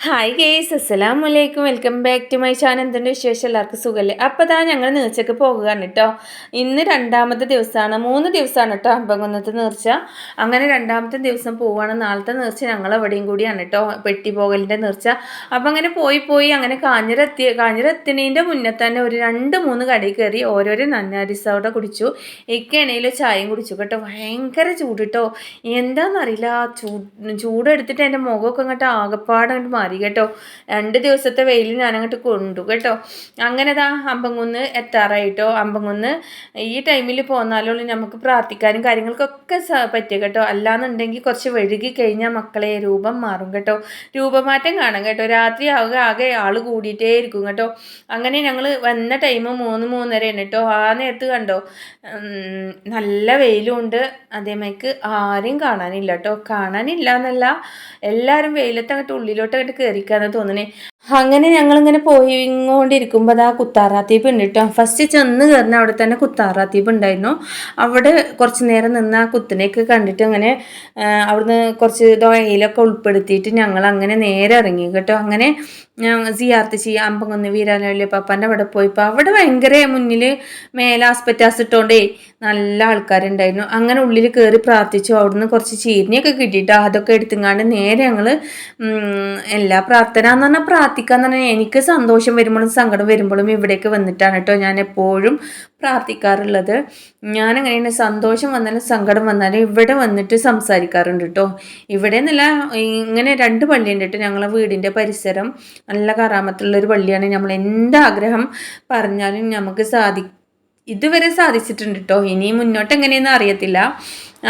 Hi guys, അസ്സലാമു അലൈക്കും. Welcome back to my channel. എന്തുണ്ട് വിശേഷം? എല്ലാവർക്കും സുഖമല്ലേ? അപ്പോൾ ദാ ഞങ്ങൾ നേർച്ചയ്ക്ക് പോകുകയാണ് കേട്ടോ. ഇന്ന് രണ്ടാമത്തെ ദിവസമാണ്. 3 ദിവസമാണ് കേട്ടോ അമ്പകുന്നത്ത് നേർച്ച. അങ്ങനെ രണ്ടാമത്തെ ദിവസം പോവുകയാണ്. നാളത്തെ നേർച്ച ഞങ്ങൾ എവിടെയും കൂടിയാണ് കേട്ടോ, പെട്ടി പോകലിൻ്റെ നേർച്ച. അപ്പോൾ അങ്ങനെ പോയി അങ്ങനെ കാഞ്ഞിരത്തിനീൻ്റെ മുന്നേ തന്നെ ഒരു 2-3 കടയിൽ കയറി ഓരോരോ നന്നാരി സോഡ കുടിച്ചു. ഇക്കണയിൽ ചായയും കുടിച്ചു കേട്ടോ. ഭയങ്കര ചൂട് കേട്ടോ. എന്താണെന്നറിയില്ല, ചൂടെടുത്തിട്ട് എൻ്റെ മുഖമൊക്കെ അങ്ങോട്ട് ആകെപ്പാടെ അങ്ങോട്ട് മാറി കേട്ടോ. 2 ദിവസത്തെ വെയിൽ ഞാനങ്ങോട്ട് കൊണ്ടു കേട്ടോ. അങ്ങനെ ദാ അമ്പങ്കുന്ന് എത്താറായിട്ടോ. അമ്പങ്കുന്ന് ഈ ടൈമിൽ പോന്നാലുള്ളൂ നമുക്ക് പ്രാർത്ഥിക്കാനും കാര്യങ്ങൾക്കൊക്കെ പറ്റുക കേട്ടോ. അല്ലാന്നുണ്ടെങ്കിൽ കുറച്ച് വഴുകി കഴിഞ്ഞാൽ മക്കളെ രൂപം മാറും കേട്ടോ. രൂപമാറ്റം കാണാം കേട്ടോ. രാത്രി ആകെ ആൾ കൂടിയിട്ടേ ഇരിക്കും കേട്ടോ. അങ്ങനെ ഞങ്ങൾ വന്ന ടൈം 3-3:30 കേട്ടോ. ആ നേരത്ത് കണ്ടോ നല്ല വെയിലുണ്ട്. അതേമാതിരിക്ക് ആരെയും കാണാനില്ല കേട്ടോ. കാണാനില്ല എന്നല്ല, എല്ലാവരും വെയിലത്തങ്ങോട്ട് ഉള്ളിലോട്ടങ്ങോട്ട് കയറിക്കാന്ന് തോന്നണേ. അങ്ങനെ ഞങ്ങളിങ്ങനെ പോയിക്കൊണ്ടിരിക്കുമ്പോൾ അതാ കുത്താറാത്തീപ്പ് ഉണ്ട് കേട്ടോ. ഫസ്റ്റ് ചെന്ന് കയറുന്ന അവിടെ തന്നെ കുത്താറാത്തീപ്പ് ഉണ്ടായിരുന്നു. അവിടെ കുറച്ച് നേരം നിന്ന് ആ കുത്തിനെയൊക്കെ കണ്ടിട്ട് അങ്ങനെ അവിടുന്ന് കുറച്ച് ദോയയിലൊക്കെ ഉൾപ്പെടുത്തിയിട്ട് ഞങ്ങൾ അങ്ങനെ നേരെ ഇറങ്ങി കേട്ടോ. അങ്ങനെ സിയാർത്ത് ചെയ്യാം അമ്പങ്കുന്ന് വീരാനല്ലി പാപ്പാൻ്റെ അവിടെ പോയിപ്പോൾ അവിടെ ഭയങ്കര മുന്നിൽ മേലെ ആസ്പെറ്റാസ് ഇട്ടോണ്ടേ നല്ല ആൾക്കാരുണ്ടായിരുന്നു. അങ്ങനെ ഉള്ളിൽ കയറി പ്രാർത്ഥിച്ചു. അവിടുന്ന് കുറച്ച് ചീരണിയൊക്കെ കിട്ടിയിട്ട് അതൊക്കെ എടുത്തുങ്ങാണ്ട് നേരെ ഞങ്ങൾ എല്ലാ പ്രാർത്ഥന എന്ന് പറഞ്ഞാൽ പ്രാർത്ഥിക്കാന്ന് പറഞ്ഞാൽ എനിക്ക് സന്തോഷം വരുമ്പോഴും സങ്കടം വരുമ്പോഴും ഇവിടേക്ക് വന്നിട്ടാണ് കേട്ടോ ഞാൻ എപ്പോഴും പ്രാർത്ഥിക്കാറുള്ളത്. ഞാനങ്ങനെയാണ്, സന്തോഷം വന്നാലും സങ്കടം വന്നാലും ഇവിടെ വന്നിട്ട് സംസാരിക്കാറുണ്ട് കേട്ടോ. ഇവിടെ എന്നല്ല, ഇങ്ങനെ 2 പള്ളിയുണ്ട് കേട്ടോ ഞങ്ങളെ വീടിൻ്റെ പരിസരം. നല്ല കറാമത്തുള്ളൊരു പള്ളിയാണ്. നമ്മൾ എന്താഗ്രഹം പറഞ്ഞാലും നമുക്ക് ഇതുവരെ സാധിച്ചിട്ടുണ്ട് കേട്ടോ. ഇനി മുന്നോട്ട് എങ്ങനെയെന്ന് അറിയത്തില്ല.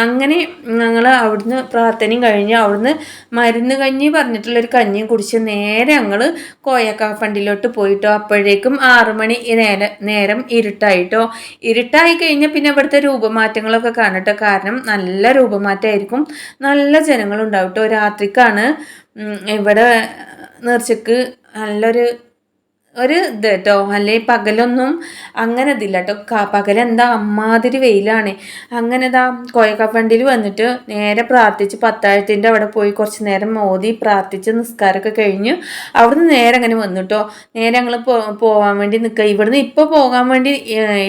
അങ്ങനെ ഞങ്ങൾ അവിടുന്ന് പ്രാർത്ഥനയും കഴിഞ്ഞ് അവിടുന്ന് മരുന്ന് കഞ്ഞി പറഞ്ഞിട്ടുള്ളൊരു കഞ്ഞിയും കുടിച്ച് നേരെ ഞങ്ങൾ കോയക്ക ഫണ്ടിലോട്ട് പോയിട്ടോ. അപ്പോഴേക്കും 6 മണി നേരം ഇരുട്ടായിട്ടോ. ഇരുട്ടായി കഴിഞ്ഞാൽ പിന്നെ ഇവിടുത്തെ രൂപമാറ്റങ്ങളൊക്കെ കാണട്ടോ. കാരണം നല്ല രൂപമാറ്റമായിരിക്കും, നല്ല ജനങ്ങളുണ്ടാവും കേട്ടോ. രാത്രിക്കാണ് ഇവിടെ നേർച്ചക്ക് നല്ലൊരു ഇത് കേട്ടോ. അല്ലെ പകലൊന്നും അങ്ങനെ ഇതില്ല കേട്ടോ. പകലെന്താ അമ്മാതിരി വെയിലാണ്. അങ്ങനെ ഇതാ കോയക്കാപ്പണ്ടിയിൽ വന്നിട്ട് നേരെ പ്രാർത്ഥിച്ച് പത്താഴത്തിൻ്റെ അവിടെ പോയി കുറച്ച് നേരം മോദി പ്രാർത്ഥിച്ച് നിസ്കാരമൊക്കെ കഴിഞ്ഞ് അവിടുന്ന് നേരെ അങ്ങനെ വന്നു കേട്ടോ. നേരെ ഞങ്ങൾ പോകാൻ വേണ്ടി നിൽക്കുക. ഇവിടുന്ന് ഇപ്പോൾ പോകാൻ വേണ്ടി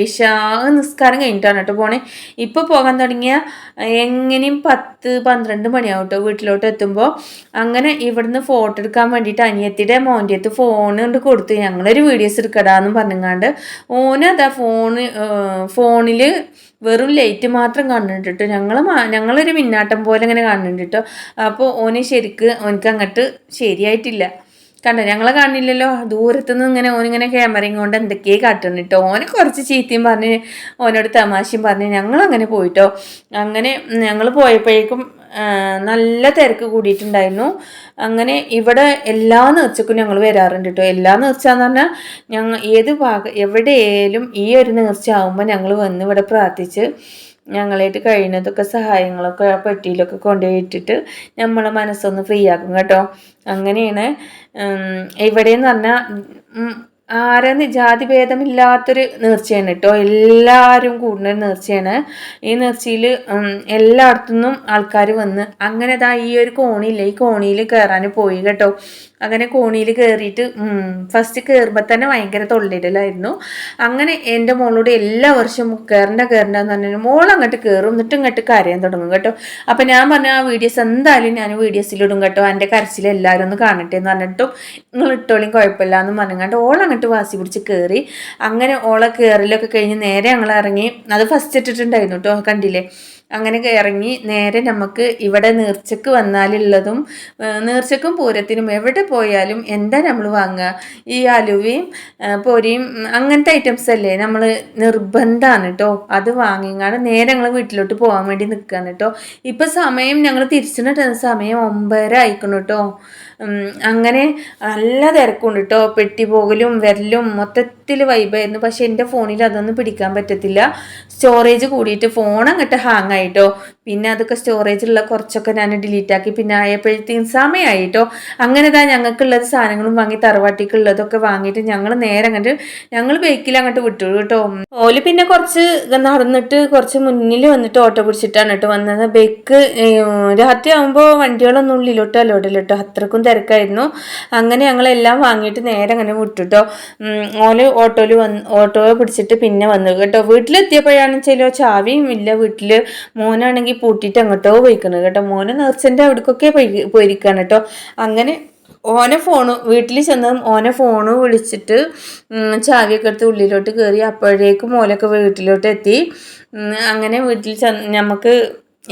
ഇശാ നിസ്കാരം കഴിഞ്ഞിട്ടാണ് കേട്ടോ പോണേ. ഇപ്പോൾ പോകാൻ തുടങ്ങിയ എങ്ങനെയും 10-12 മണിയാവും കേട്ടോ വീട്ടിലോട്ട് എത്തുമ്പോൾ. അങ്ങനെ ഇവിടുന്ന് ഫോട്ടോ എടുക്കാൻ വേണ്ടിയിട്ട് അനിയത്തിയുടെ മോൻ്റെ അടുത്ത് ഫോൺ കൊണ്ട് കൊടുത്തു. ഞങ്ങളൊരു വീഡിയോസ് എടുക്കടാന്ന് പറഞ്ഞങ്ങാണ്ട് ഓനതാ ഫോണിൽ വെറും ലൈറ്റ് മാത്രം കാണുന്നുണ്ട് കേട്ടോ. ഞങ്ങളൊരു മിന്നാട്ടം പോലെ ഇങ്ങനെ കാണുന്നുണ്ട് കേട്ടോ. അപ്പോൾ ഓനക്ക് അങ്ങോട്ട് ശരിയായിട്ടില്ല. കണ്ടോ, ഞങ്ങളെ കാണില്ലല്ലോ. ദൂരത്തുനിന്ന് ഇങ്ങനെ ഓനിങ്ങനെ ക്യാമറയും കൊണ്ട് എന്തൊക്കെയോ കാട്ടുന്നു കേട്ടോ. ഓന് കുറച്ച് ചീത്തയും പറഞ്ഞ് ഓനോട് തമാശയും പറഞ്ഞ് ഞങ്ങളങ്ങനെ പോയിട്ടോ. അങ്ങനെ ഞങ്ങൾ പോയപ്പോഴേക്കും നല്ല തിരക്ക് കൂടിയിട്ടുണ്ടായിരുന്നു. അങ്ങനെ ഇവിടെ എല്ലാ നേർച്ചക്കും ഞങ്ങൾ വരാറുണ്ട് കേട്ടോ. എല്ലാ നേർച്ച എന്ന് പറഞ്ഞാൽ ഏത് എവിടെയായാലും ഈ ഒരു നേർച്ച ആകുമ്പോൾ ഞങ്ങൾ വന്ന് ഇവിടെ പ്രാർത്ഥിച്ച് ഞങ്ങളായിട്ട് കഴിയുന്നതൊക്കെ സഹായങ്ങളൊക്കെ പെട്ടിയിലൊക്കെ കൊണ്ടുപോയിട്ടിട്ട് നമ്മളെ മനസ്സൊന്ന് ഫ്രീ ആക്കും കേട്ടോ. അങ്ങനെയാണ് ഇവിടെയെന്ന് പറഞ്ഞാൽ ആരെന്ന് ജാതിഭേദമില്ലാത്തൊരു നേർച്ചയാണ് കേട്ടോ. എല്ലാവരും കൂടുന്ന നേർച്ചയാണ്. ഈ നേർച്ചയിൽ എല്ലായിടത്തുനിന്നും ആൾക്കാർ വന്ന് അങ്ങനെ ഈ ഒരു കോണിയില്ല, ഈ കോണിയിൽ കയറാൻ പോയി കേട്ടോ. അങ്ങനെ കോണിയിൽ കയറിയിട്ട് ഫസ്റ്റ് കയറുമ്പോൾ തന്നെ ഭയങ്കര തൊള്ളിടലായിരുന്നു. അങ്ങനെ എൻ്റെ മോളോട് എല്ലാ വർഷവും കയറണ്ടെന്ന് പറഞ്ഞു മോൾ അങ്ങോട്ട് കയറും, എന്നിട്ട് ഇങ്ങോട്ട് കരയാൻ തുടങ്ങും കേട്ടോ. അപ്പം ഞാൻ പറഞ്ഞു ആ വീഡിയോസ് എന്തായാലും ഞാൻ വീഡിയോസിലിടും കേട്ടോ. എൻ്റെ കരച്ചിൽ എല്ലാവരും ഒന്ന് കാണട്ടെ എന്ന് പറഞ്ഞിട്ടും നിങ്ങൾ ഇട്ടോളിയും കുഴപ്പമില്ല എന്ന് പറഞ്ഞുകൊണ്ട് ഓളങ്ങോട്ട് വാസി പിടിച്ച് കയറി. അങ്ങനെ ഓളെ കയറലൊക്കെ കഴിഞ്ഞ് നേരെ ഞങ്ങൾ ഇറങ്ങി. അത് ഫസ്റ്റ് ഇട്ടിട്ടുണ്ടായിരുന്നു കേട്ടോ, കണ്ടില്ലേ. അങ്ങനെ ഇറങ്ങി നേരെ നമുക്ക് ഇവിടെ നേർച്ചക്ക് വന്നാലുള്ളതും നേർച്ചക്കും പൂരത്തിനും എവിടെ പോയാലും എന്താ നമ്മൾ വാങ്ങുക, ഈ അലുവയും പൊരിയും അങ്ങനത്തെ ഐറ്റംസ് അല്ലേ നമ്മൾ നിർബന്ധമാണ് കേട്ടോ. അത് വാങ്ങിങ്ങാണ് നേരെ ഞങ്ങൾ വീട്ടിലോട്ട് പോകാൻ വേണ്ടി നിൽക്കുകയാണ് കേട്ടോ. ഇപ്പം സമയം ഞങ്ങൾ തിരിച്ചിട്ട് സമയം 9:30 ആയിക്കണം കേട്ടോ. അങ്ങനെ നല്ല തിരക്കുണ്ട് കേട്ടോ. പെട്ടി പോകലും വരലും മൊത്തത്തിൽ വൈബായിരുന്നു. പക്ഷെ എൻ്റെ ഫോണിൽ അതൊന്നും പിടിക്കാൻ പറ്റത്തില്ല. സ്റ്റോറേജ് കൂടിയിട്ട് ഫോൺ അങ്ങോട്ട് ഹാങ് ആയിട്ടോ. പിന്നെ അതൊക്കെ സ്റ്റോറേജുള്ള കുറച്ചൊക്കെ ഞാൻ ഡിലീറ്റാക്കി. പിന്നെ ആയപ്പോഴത്തേക്കും സമയമായിട്ടോ. അങ്ങനെ ഇതാ ഞങ്ങൾക്കുള്ളത് സാധനങ്ങളും വാങ്ങി തറവാട്ടിക്കുള്ളതൊക്കെ വാങ്ങിയിട്ട് ഞങ്ങൾ നേരെ അങ്ങോട്ട് ഞങ്ങൾ ബൈക്കിൽ അങ്ങോട്ട് വിട്ടു കേട്ടോ. ഓല് പിന്നെ കുറച്ച് നടന്നിട്ട് കുറച്ച് മുന്നിൽ വന്നിട്ട് ഓട്ടോ പിടിച്ചിട്ടാണ് കേട്ടോ വന്നത്. ബൈക്ക് രാത്രി ആകുമ്പോൾ വണ്ടികളൊന്നും ഉള്ളിലോട്ടോ അല്ലോടില്ല കേട്ടോ, അത്രക്കും തിരക്കായിരുന്നു. അങ്ങനെ ഞങ്ങളെല്ലാം വാങ്ങിയിട്ട് നേരെ അങ്ങനെ വിട്ടുട്ടോ. ഓല് ഓട്ടോ പിടിച്ചിട്ട് പിന്നെ വന്നു കേട്ടോ. വീട്ടിലെത്തിയപ്പോഴാണെന്ന് വെച്ചാലോ ചാവിയും ഇല്ല വീട്ടിൽ. മോനാണെങ്കിൽ പൂട്ടിയിട്ട് അങ്ങോട്ടോ പോയിക്കുന്നത് കേട്ടോ. മോന് നേർച്ചൻ്റെ അവിടേക്കൊക്കെ പോയിരിക്കുകയാണ് കേട്ടോ. അങ്ങനെ വീട്ടിൽ ചെന്ന് ഓനെ ഫോണ് വിളിച്ചിട്ട് ചാവിയൊക്കെ എടുത്ത് ഉള്ളിലോട്ട് കയറി. അപ്പോഴേക്കും ഓലൊക്കെ വീട്ടിലോട്ട് എത്തി. അങ്ങനെ വീട്ടിൽ നമുക്ക്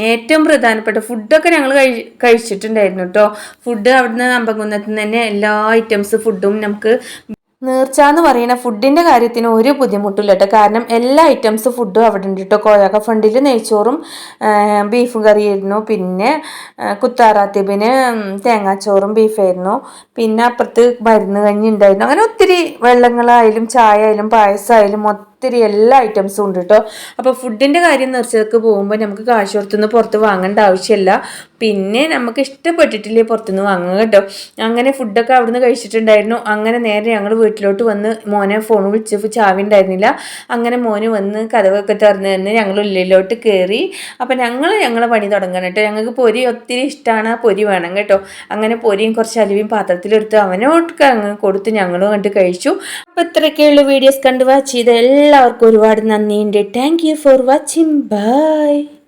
ഏറ്റവും പ്രധാനപ്പെട്ട ഫുഡൊക്കെ ഞങ്ങൾ കഴിച്ചിട്ടുണ്ടായിരുന്നു കേട്ടോ. ഫുഡ് അവിടുന്ന് അമ്പകുന്നത്ത് തന്നെ എല്ലാ ഐറ്റംസ് ഫുഡും നമുക്ക് നേർച്ച എന്ന് പറയുന്ന ഫുഡിൻ്റെ കാര്യത്തിന് ഒരു ബുദ്ധിമുട്ടില്ല കേട്ടോ. കാരണം എല്ലാ ഐറ്റംസ് ഫുഡും അവിടെ ഉണ്ട് കേട്ടോ. കോയാക്ക ഫണ്ടിൽ നെയ്ച്ചോറും ബീഫ് കറിയായിരുന്നു. പിന്നെ കുത്താറാത്തിബിന് തേങ്ങാച്ചോറും ബീഫായിരുന്നു. പിന്നെ അപ്പുറത്ത് മരുന്ന് കഞ്ഞി ഉണ്ടായിരുന്നു. അങ്ങനെ ഒത്തിരി വെള്ളങ്ങളായാലും ചായ ആയാലും പായസമായാലും ഒത്തിരി എല്ലാ ഐറ്റംസും ഉണ്ട് കേട്ടോ. അപ്പോൾ ഫുഡിൻ്റെ കാര്യം നേർച്ചക്ക് പോകുമ്പോൾ നമുക്ക് കാശ് കൊടുത്തുനിന്ന് പുറത്ത് വാങ്ങേണ്ട ആവശ്യമില്ല. പിന്നെ നമുക്ക് ഇഷ്ടപ്പെട്ടിട്ടില്ലേ പുറത്തുനിന്ന് വാങ്ങുക കേട്ടോ. അങ്ങനെ ഫുഡൊക്കെ അവിടുന്ന് കഴിച്ചിട്ടുണ്ടായിരുന്നു. അങ്ങനെ നേരെ ഞങ്ങൾ വീട്ടിലോട്ട് വന്ന് മോനെ ഫോൺ വിളിച്ചപ്പോൾ ചാവി ഉണ്ടായിരുന്നില്ല. അങ്ങനെ മോന് വന്ന് കതവൊക്കെ തുറന്ന് തന്നെ ഞങ്ങൾ ഉള്ളിലോട്ട് കയറി. അപ്പം ഞങ്ങളെ പണി തുടങ്ങണം കേട്ടോ. ഞങ്ങൾക്ക് പൊരി ഒത്തിരി ഇഷ്ടമാണ്, പൊരി വേണം കേട്ടോ. അങ്ങനെ പൊരിയും കുറച്ച് അലുവയും പാത്രത്തിലെടുത്ത് അവനോട്ട് അങ്ങ് കൊടുത്ത് ഞങ്ങളും കണ്ട് കഴിച്ചു. അപ്പോൾ ഇത്രയൊക്കെയുള്ള വീഡിയോസ് കണ്ട് വാച്ച് ചെയ്ത് എല്ലാവർക്കും ഒരുപാട് നന്ദിയുണ്ട്. Thank you for watching. By.